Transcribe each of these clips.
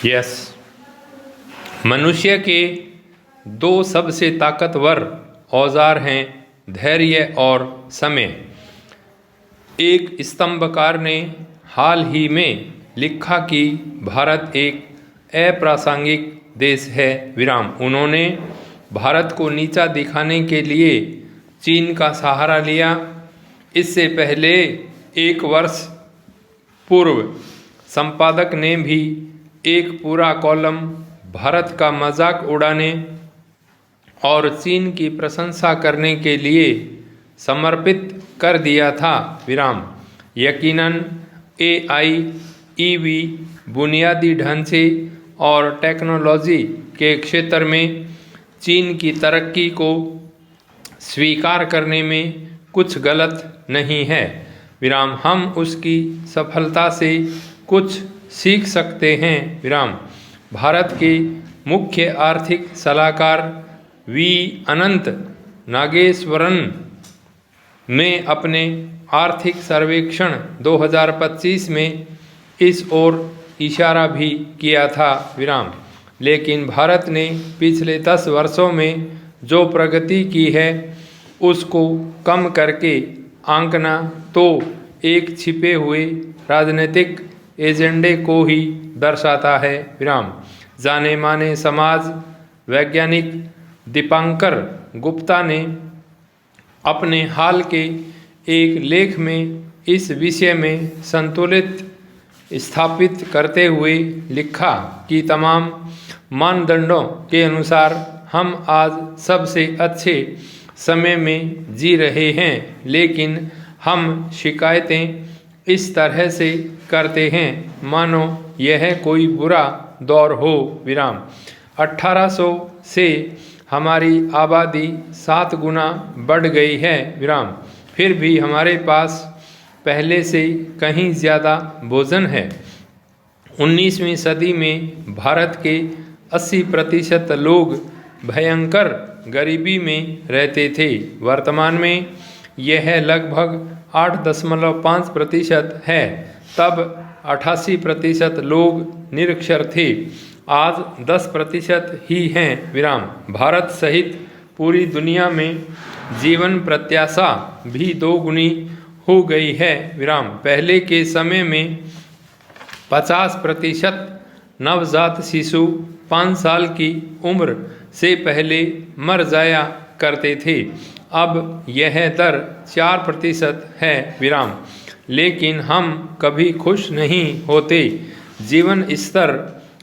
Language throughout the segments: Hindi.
यस, मनुष्य के दो सबसे ताकतवर औजार हैं धैर्य और समय। एक स्तंभकार ने हाल ही में लिखा कि भारत एक अप्रासंगिक देश है विराम। उन्होंने भारत को नीचा दिखाने के लिए चीन का सहारा लिया। इससे पहले एक वर्ष पूर्व संपादक ने भी एक पूरा कॉलम भारत का मजाक उड़ाने और चीन की प्रशंसा करने के लिए समर्पित कर दिया था विराम। यकीनन एआई, ईवी, बुनियादी ढांचे और टेक्नोलॉजी के क्षेत्र में चीन की तरक्की को स्वीकार करने में कुछ गलत नहीं है विराम। हम उसकी सफलता से कुछ सीख सकते हैं विराम। भारत के मुख्य आर्थिक सलाहकार वी अनंत नागेश्वरन ने अपने आर्थिक सर्वेक्षण 2025 में इस ओर इशारा भी किया था विराम। लेकिन भारत ने पिछले 10 वर्षों में जो प्रगति की है उसको कम करके आंकना तो एक छिपे हुए राजनीतिक एजेंडे को ही दर्शाता है विराम। जाने माने समाज वैज्ञानिक दीपांकर गुप्ता ने अपने हाल के एक लेख में इस विषय में संतुलित स्थापित करते हुए लिखा कि तमाम मानदंडों के अनुसार हम आज सबसे अच्छे समय में जी रहे हैं, लेकिन हम शिकायतें इस तरह से करते हैं मानो यह कोई बुरा दौर हो विराम। 1800 से हमारी आबादी 7 गुना बढ़ गई है विराम। फिर भी हमारे पास पहले से कहीं ज़्यादा भोजन है। 19वीं सदी में भारत के 80% लोग भयंकर गरीबी में रहते थे। वर्तमान में यह लगभग 8.5% है। तब 88% लोग निरक्षर थे, आज 10% ही हैं विराम। भारत सहित पूरी दुनिया में जीवन प्रत्याशा भी 2 गुनी हो गई है विराम। पहले के समय में 50% नवजात शिशु 5 साल की उम्र से पहले मर जाया करते थे। अब यह दर 4% है विराम। लेकिन हम कभी खुश नहीं होते। जीवन स्तर,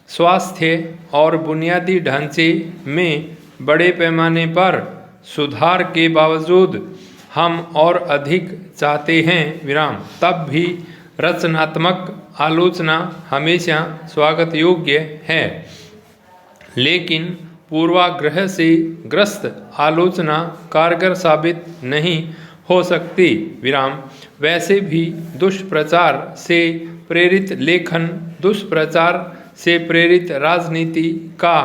स्वास्थ्य और बुनियादी ढांचे में बड़े पैमाने पर सुधार के बावजूद हम और अधिक चाहते हैं विराम। तब भी रचनात्मक आलोचना हमेशा स्वागत योग्य है, लेकिन पूर्वाग्रह से ग्रस्त आलोचना कारगर साबित नहीं हो सकती विराम। वैसे भी दुष्प्रचार से प्रेरित लेखन दुष्प्रचार से प्रेरित राजनीति का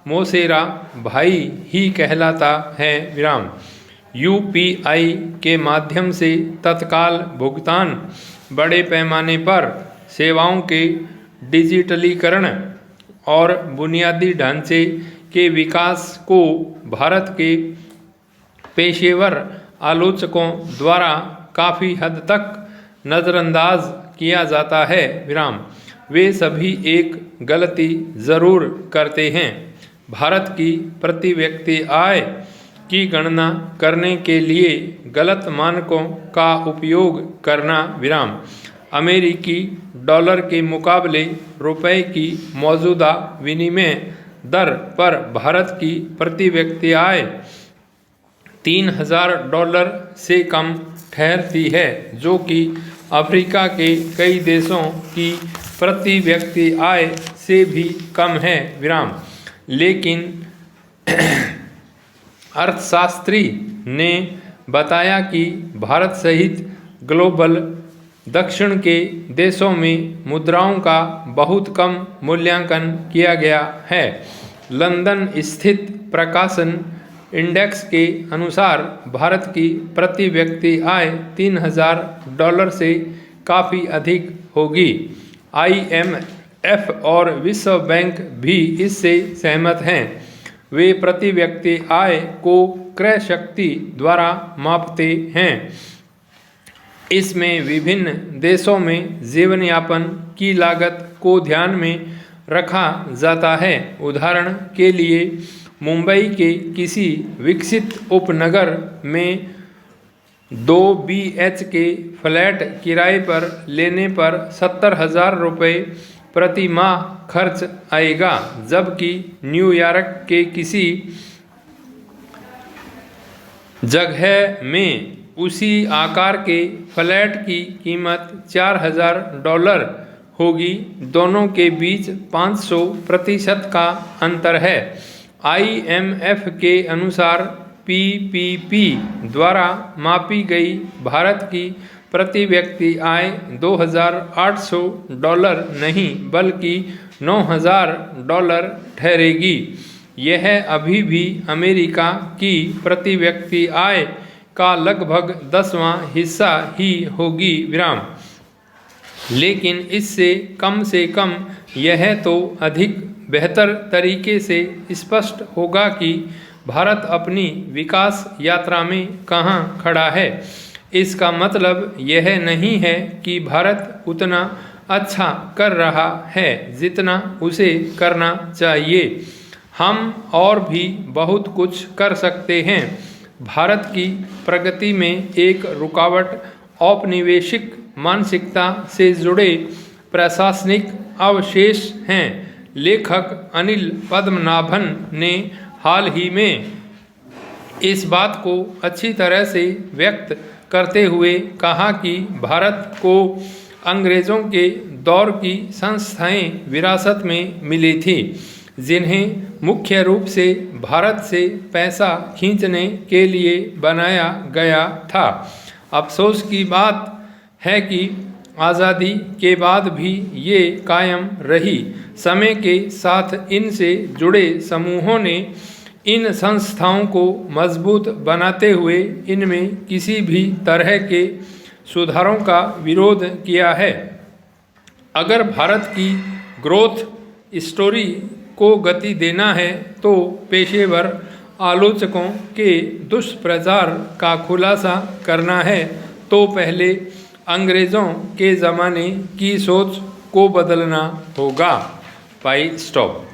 मौसेरा भाई ही कहलाता है विराम। यूपीआई के माध्यम से तत्काल भुगतान, बड़े पैमाने पर सेवाओं के डिजिटलीकरण और बुनियादी ढांचे के विकास को भारत के पेशेवर आलोचकों द्वारा काफ़ी हद तक नज़रअंदाज किया जाता है विराम। वे सभी एक गलती ज़रूर करते हैं, भारत की प्रति व्यक्ति आय की गणना करने के लिए गलत मानकों का उपयोग करना विराम। अमेरिकी डॉलर के मुकाबले रुपए की मौजूदा विनिमय दर पर भारत की प्रति व्यक्ति आय $3000 से कम ठहरती है, जो कि अफ्रीका के कई देशों की प्रति व्यक्ति आय से भी कम है विराम। लेकिन अर्थशास्त्री ने बताया कि भारत सहित ग्लोबल दक्षिण के देशों में मुद्राओं का बहुत कम मूल्यांकन किया गया है। लंदन स्थित प्रकाशन इंडेक्स के अनुसार भारत की प्रति व्यक्ति आय $3,000 से काफ़ी अधिक होगी। IMF और विश्व बैंक भी इससे सहमत हैं। वे प्रति व्यक्ति आय को क्रय शक्ति द्वारा मापते हैं। इसमें विभिन्न देशों में जीवन यापन की लागत को ध्यान में रखा जाता है। उदाहरण के लिए मुंबई के किसी विकसित उपनगर में 2 BHK फ्लैट किराए पर लेने पर 70,000 रुपये प्रति माह खर्च आएगा, जबकि न्यूयॉर्क के किसी जगह में उसी आकार के फ्लैट की कीमत $4,000 होगी। दोनों के बीच 500% का अंतर है। IMF के अनुसार PPP द्वारा मापी गई भारत की प्रति व्यक्ति आय $2,800 नहीं बल्कि $9,000 ठहरेगी। यह अभी भी अमेरिका की प्रति व्यक्ति आय का लगभग 10वां हिस्सा ही होगी। लेकिन इससे कम यह तो अधिक बेहतर तरीके से स्पष्ट होगा कि भारत अपनी विकास यात्रा में कहाँ खड़ा है। इसका मतलब यह नहीं है कि भारत उतना अच्छा कर रहा है जितना उसे करना चाहिए। हम और भी बहुत कुछ कर सकते हैं। भारत की प्रगति में एक रुकावट औपनिवेशिक मानसिकता से जुड़े प्रशासनिक अवशेष हैं। लेखक अनिल पद्मनाभन ने हाल ही में इस बात को अच्छी तरह से व्यक्त करते हुए कहा कि भारत को अंग्रेज़ों के दौर की संस्थाएं विरासत में मिली थी, जिन्हें मुख्य रूप से भारत से पैसा खींचने के लिए बनाया गया था। अफसोस की बात है कि आज़ादी के बाद भी ये कायम रही। समय के साथ इनसे जुड़े समूहों ने इन संस्थाओं को मजबूत बनाते हुए इनमें किसी भी तरह के सुधारों का विरोध किया है। अगर भारत की ग्रोथ स्टोरी को गति देना है तो पेशेवर आलोचकों के दुष्प्रचार का खुलासा करना है तो पहले अंग्रेज़ों के ज़माने की सोच को बदलना होगा। स्टॉप।